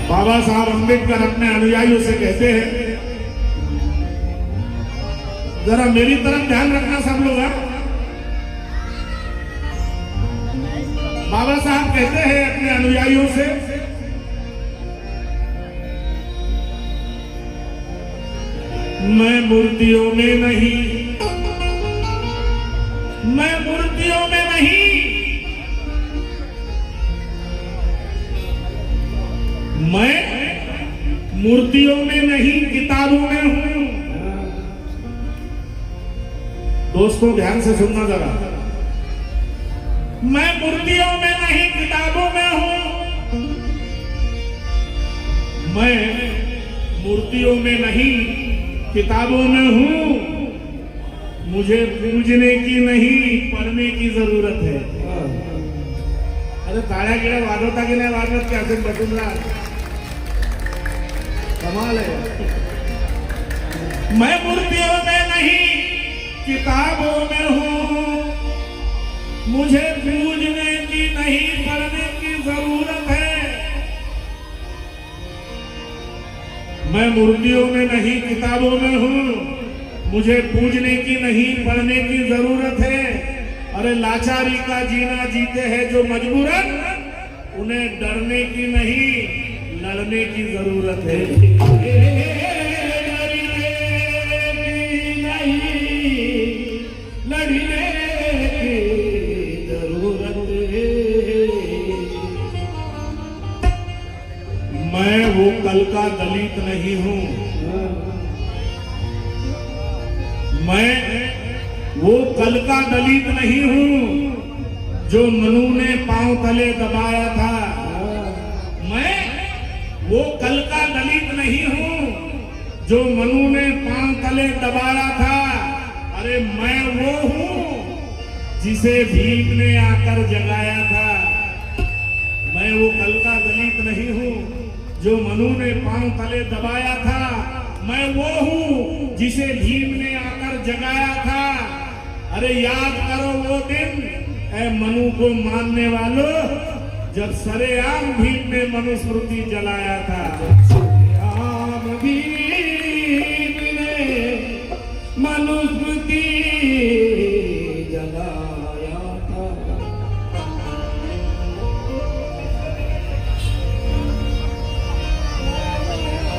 बाबा साहब अम्बेडकर अपने अनुयायियों से कहते हैं, जरा मेरी तरफ ध्यान रखना सब लोग। बाबा साहब कहते हैं अपने अनुयायियों से, मैं मूर्तियों में नहीं, मैं मूर्तियों में नहीं, मैं मूर्तियों में नहीं किताबों में हूं। दोस्तों ध्यान से सुनना जरा, मैं मूर्तियों में नहीं किताबों में हूं, मैं मूर्तियों में नहीं किताबों में हूं, मुझे पूजने की नहीं पढ़ने की जरूरत है। अरे ताळ्या गिळ्या वाजवता की नाही वाजवत की असेल बटूनला? कमाल है। मैं मूर्तियों में नहीं किताबों में हूं, मुझे पूजने की नहीं पढ़ने की जरूरत है। मैं मूर्तियों में नहीं किताबों में हूं, मुझे पूजने की नहीं पढ़ने की जरूरत है। अरे लाचारी का जीना जीते हैं जो मजबूरन, उन्हें डरने की नहीं लड़ने की जरूरत है। डरने की नहीं लड़ने की जरूरत है। मैं वो कल का दलित नहीं हूं, मैं वो कल का दलित नहीं हूं जो मनु ने पांव तले दबाया था। मैं वो कल का दलित नहीं हूं जो मनु ने पांव तले दबाया था। अरे मैं वो हूं जिसे भीम ने आकर जगाया था। मैं वो कल का दलित नहीं हूं जो मनु ने पांव तले दबाया था। मैं वो हूं जिसे भीम ने आकर जगाया था। अरे याद करो वो दिन ऐ मनु को मानने वालों, जब सरेआम भीम ने मनुस्मृति जलाया था। सरेआम भीम ने मनुस्मृति जलाया था।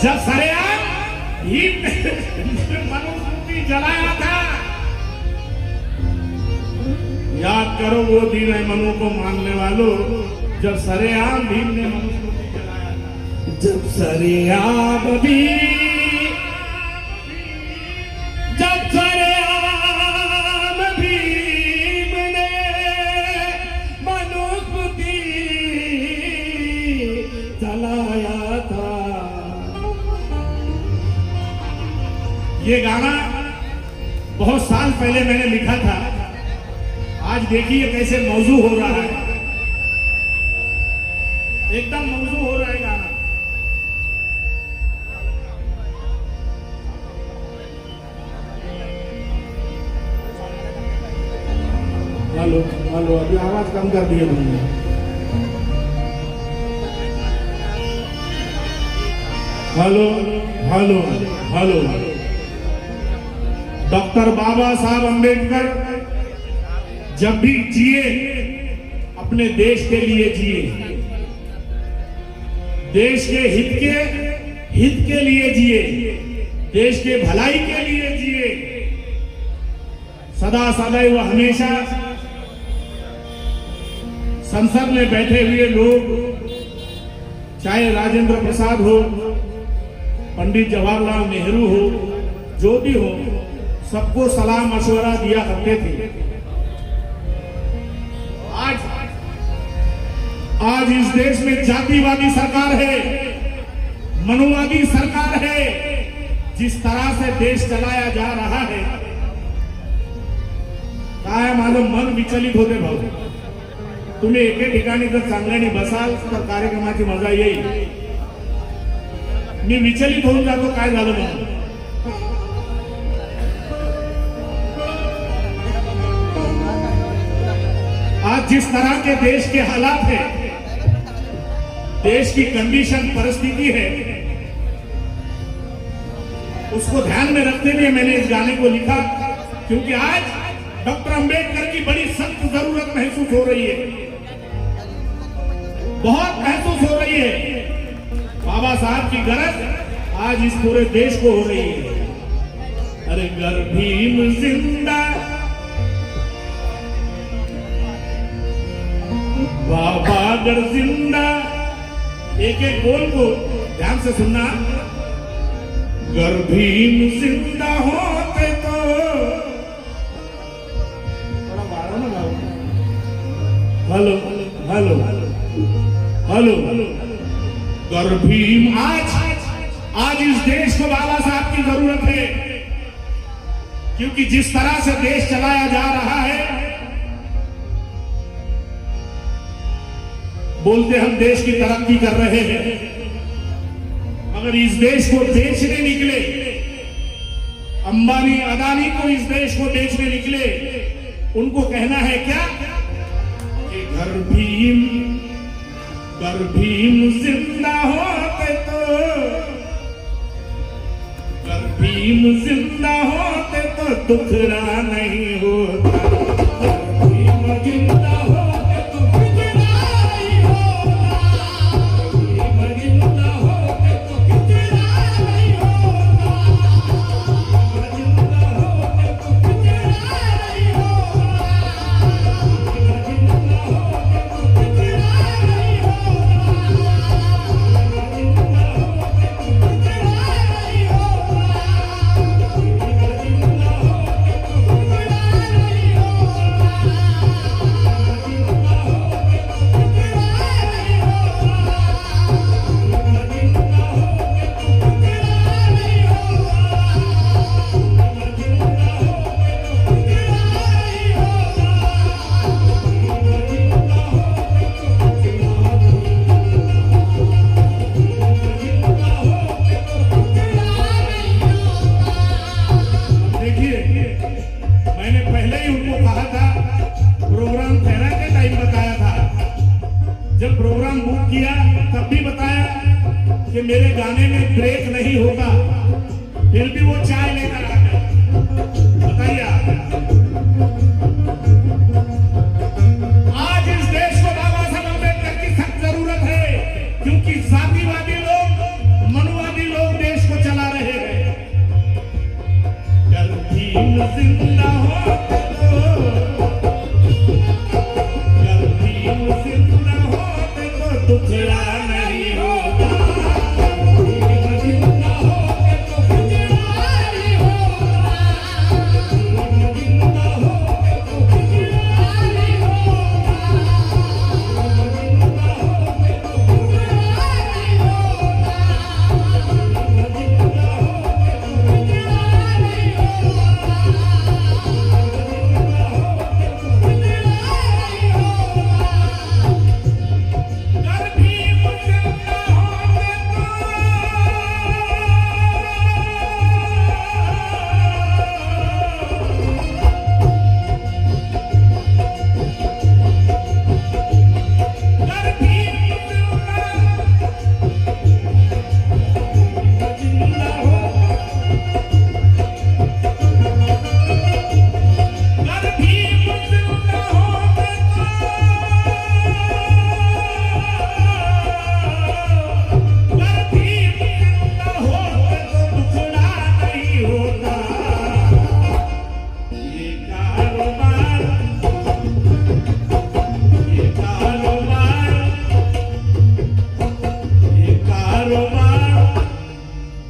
जब सरेआम भीम ने मनुस्मृति जलाया था, याद करो वो दिन है मनु को मानने वालों, जब सरेआम भीम ने मनुस्मृति जलाया था। जब सरेआम भीम, जब सरेआम भीम ने मनुस्मृति जलाया था। ये गाना बहुत साल पहले मैंने लिखा था। आज देखिए कैसे मौजू हो रहा है, एकदम मौजू हो रहा है गाना। हेलो हेलो, अभी आवाज कम कर दिए तुमने। Hello hello hello. डॉक्टर बाबा साहब अम्बेडकर जब भी जिए अपने देश के लिए जिए, देश के हित के लिए जिए, देश के भलाई के लिए जिए। सदा सदैव हमेशा संसद में बैठे हुए लोग, चाहे राजेंद्र प्रसाद हो, पंडित जवाहरलाल नेहरू हो, जो भी हो, सबको सलाह मशवरा दिया करते थे। आज इस देश में जातिवादी सरकार है, मनुवादी सरकार है। जिस तरह से देश चलाया जा रहा है, काय माझं मन विचलित होते भाऊ। तुम्ही एके ठिकाणी जर चांगल्याने बसाल तर कार्यक्रमाची मजा येईल। मी विचलित होऊन जातो, काय झालं म्हणून। आज जिस तरह के देश के हालात है, देश की कंडीशन, परिस्थिति है, उसको ध्यान में रखते हुए मैंने इस गाने को लिखा, क्योंकि आज डॉक्टर अंबेडकर की बड़ी सख्त जरूरत महसूस हो रही है, बहुत महसूस हो रही है। बाबा साहब की गरज आज इस पूरे देश को हो रही है। अरे गर भीम जिंदा, बाबा गर जिंदा। एक एक बोल को ध्यान से सुनना। गर भीम जिंदा होते तो, थोड़ा बाढ़ो ना गाओ। Hello hello hello. गर भीम, आज इस देश को बाबा साहब की जरूरत है, क्योंकि जिस तरह से देश चलाया जा रहा है, बोलते हम देश की तरक्की कर रहे हैं, मगर इस देश को बेचने निकले, अंबानी अदानी को इस देश को बेचने निकले, उनको कहना है क्या कि घर भीम जिंदा होते तो, घर भीम जिंदा होते तो दुखड़ा नहीं होता। घर भीम जिंदा होते तो दुखड़ा नहीं होता। भीम जिंदा होते तो दुखड़ा नहीं होता। जिंदा होते तो दुखड़ा नहीं होता। जिंदा होते तो दुखड़ा नहीं कि मेरे गाने में ब्रेक नहीं होगा, फिर भी वो चाय लेकर आ गए। बताइए आज इस देश को बाबा साहब अम्बेडकर की सख्त जरूरत है, क्योंकि जातिवादी लोग, मनुवादी लोग देश को चला रहे हैं। गर भीम जिंदा होते तो, गर भीम जिंदा होते तो दुखड़ा नहीं होगा।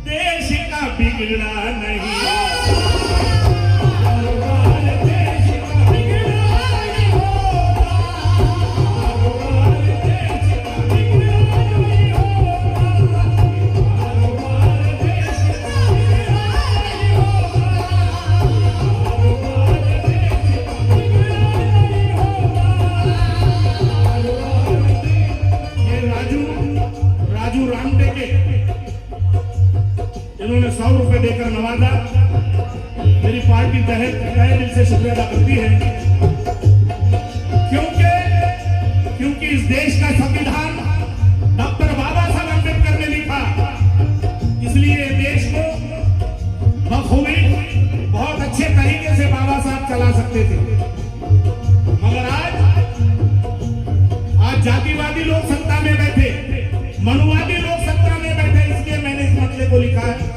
देश जिन्होंने 100 रुपए देकर नवाजा। मेरी पार्टी तहे दिल से शुक्रिया अदा करती है, क्योंकि इस देश का संविधान डॉक्टर बाबा साहब अम्बेडकर ने लिखा, इसलिए देश को बखूबी बहुत अच्छे तरीके से बाबा साहब चला सकते थे। मगर आज जातिवादी लोग सत्ता में बैठे, मनुवादी लोग सत्ता में बैठे, इसलिए मैंने इस मसले को लिखा है।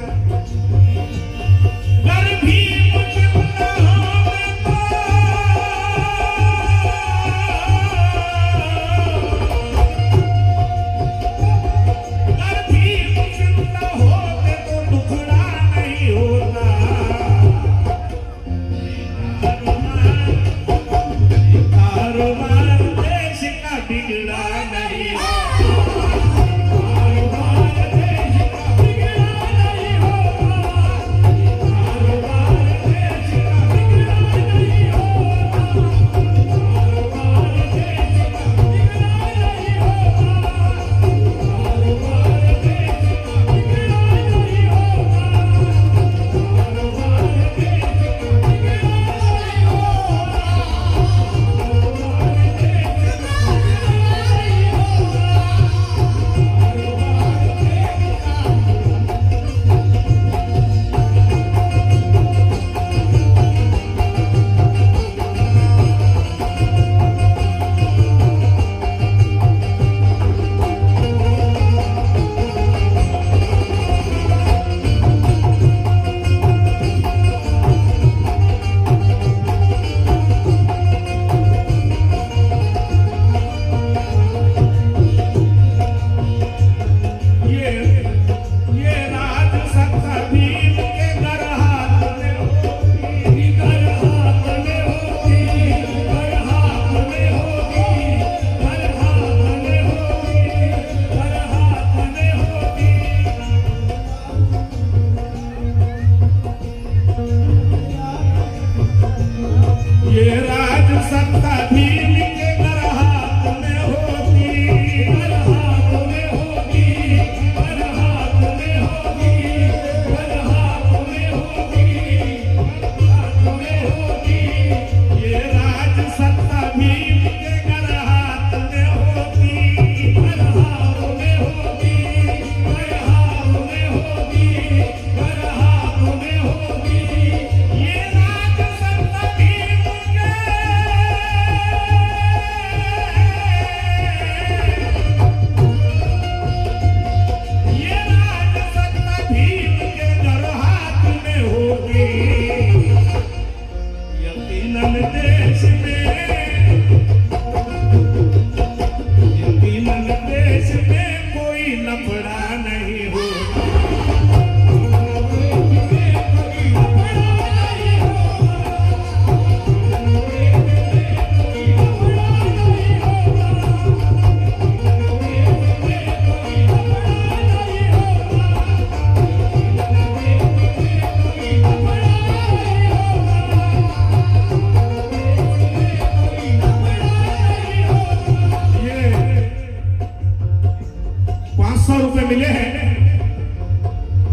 मिले हैं,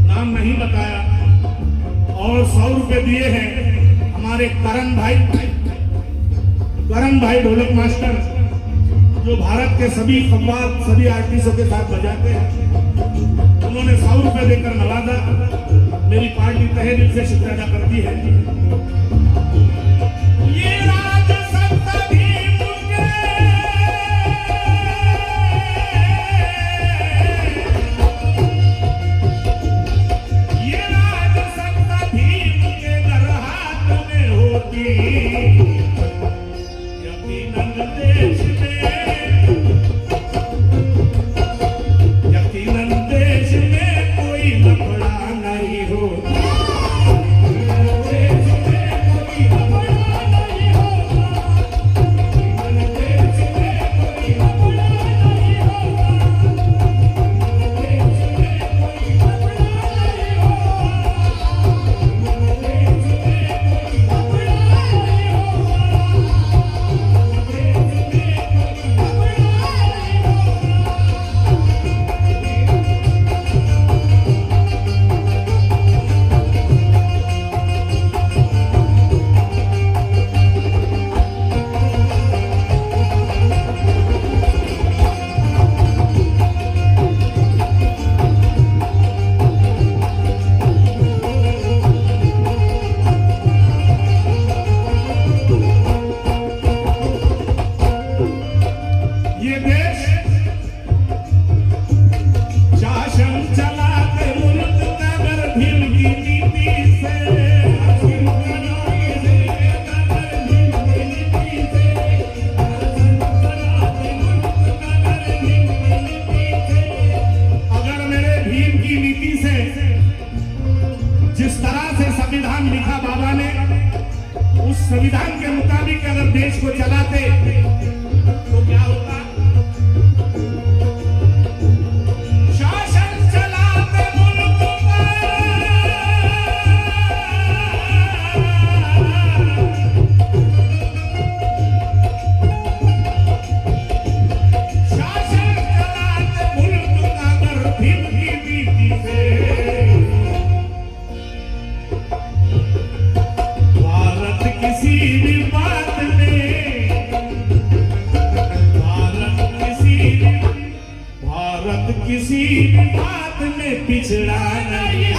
नाम नहीं बताया, और 100 रुपए दिए हैं हमारे करण भाई ढोलक मास्टर, जो भारत के सभी कव्वाल सभी आर्टिस्टों के साथ बजाते हैं। उन्होंने 100 रुपए देकर नवाजा। मेरी पार्टी तहे दिल से शुक्रिया अदा करती है। ये राज सत्ता भी संविधान के मुताबिक अगर देश को चलाते तो क्या होता? शासन चलाते मुल्क शासन चलाते मुल्क का अगर भीम की नीति से किसी भी बात में भारत किसी भी बात में पिछड़ा नहीं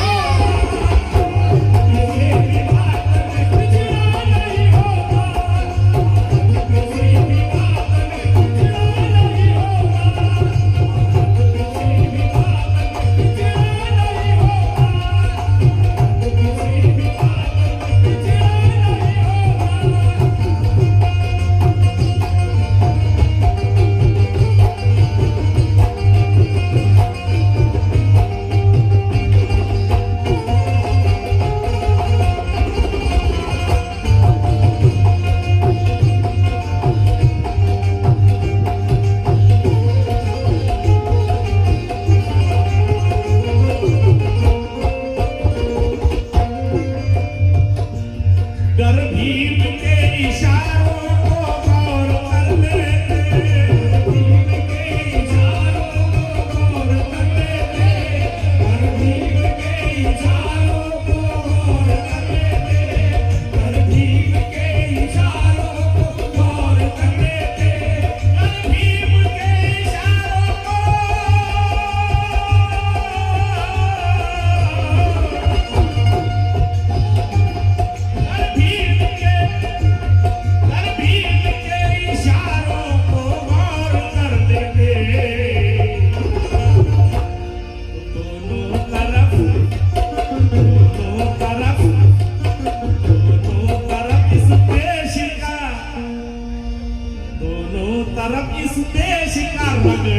तरफ इस देश का रगड़ा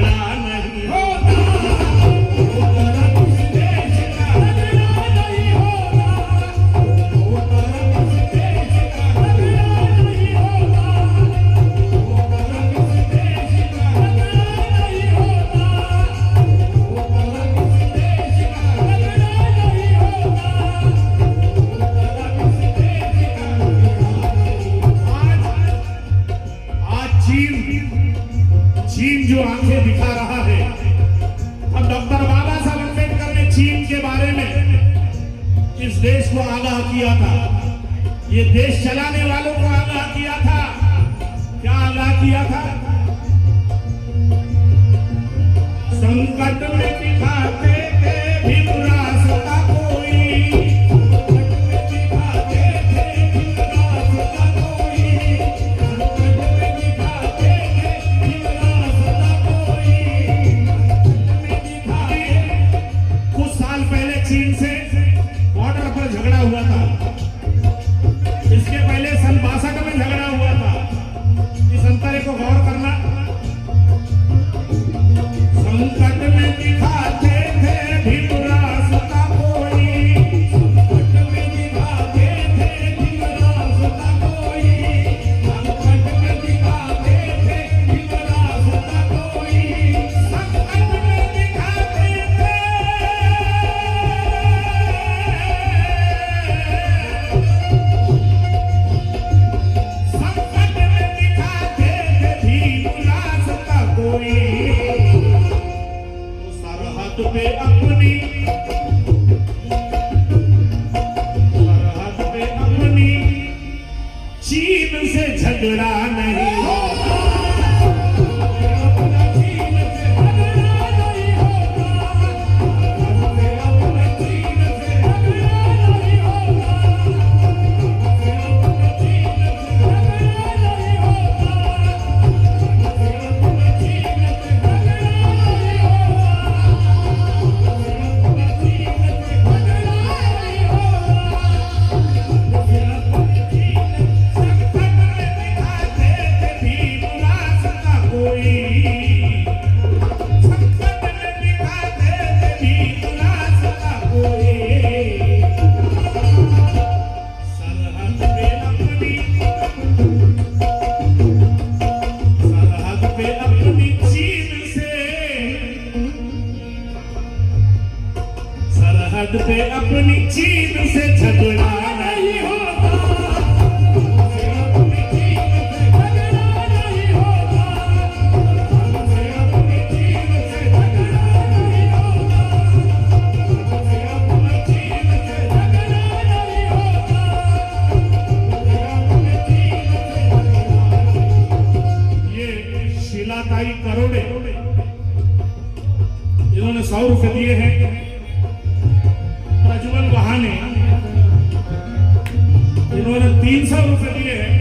नहीं होता, तरफ इस देश का रगड़ा नहीं होता, तरफ इस देश का रगड़ा नहीं होता, तरफ इस देश का रगड़ा नहीं होता, तरफ इस देश का रगड़ा नहीं होता, तरफ इस देश का रगड़ा। आज चीन जो आंखें दिखा रहा है, अब डॉक्टर बाबा साहब अम्बेडकर ने चीन के बारे में इस देश को आगाह किया था, ये देश चलाने वालों को आगाह किया था। क्या आगाह किया था? संकट में दिखाते थे भीम रास्ता कोई, संकट में दिखाते थे भीम रास्ता कोई, संकट में दिखाते थे भीम रास्ता कोई, संकट में दिखाते। कुछ साल पहले चीन से बॉर्डर पर झगड़ा हुआ था, इसके पहले सन 62 में झगड़ा हुआ था। इस अंतरे को गौर करना। संकट में दिखाते थे भीम रास्ता कोई, संकट में दिखाते थे भीम रास्ता कोई, संकट में दिखाते थे भीम रास्ता कोई, संकट में दिखाते थे। संकट में दिखाते थे भीम रास्ता कोई, सरहद पे अपनी चीन से झगड़ा नहीं होता, अपना चीन से झगड़ा नहीं होता, अपना चीन से झगड़ा नहीं होता, अपना चीन से झगड़ा नहीं होता, अपना चीन से झगड़ा नहीं होता। पद पे अपनी चीज से झगड़ा नहीं होता, हमसे अपनी चीज से झगड़ा नहीं होता, हमसे अपनी चीज से झगड़ा नहीं होता, हमसे अपनी चीज से झगड़ा नहीं होता, हमसे अपनी चीज से झगड़ा। ये शिलाताई करोड़े इन्होंने 100 रुपए दिए हैं। प्रज्वल वहाने इन्होंने 300 रुपए दिए हैं।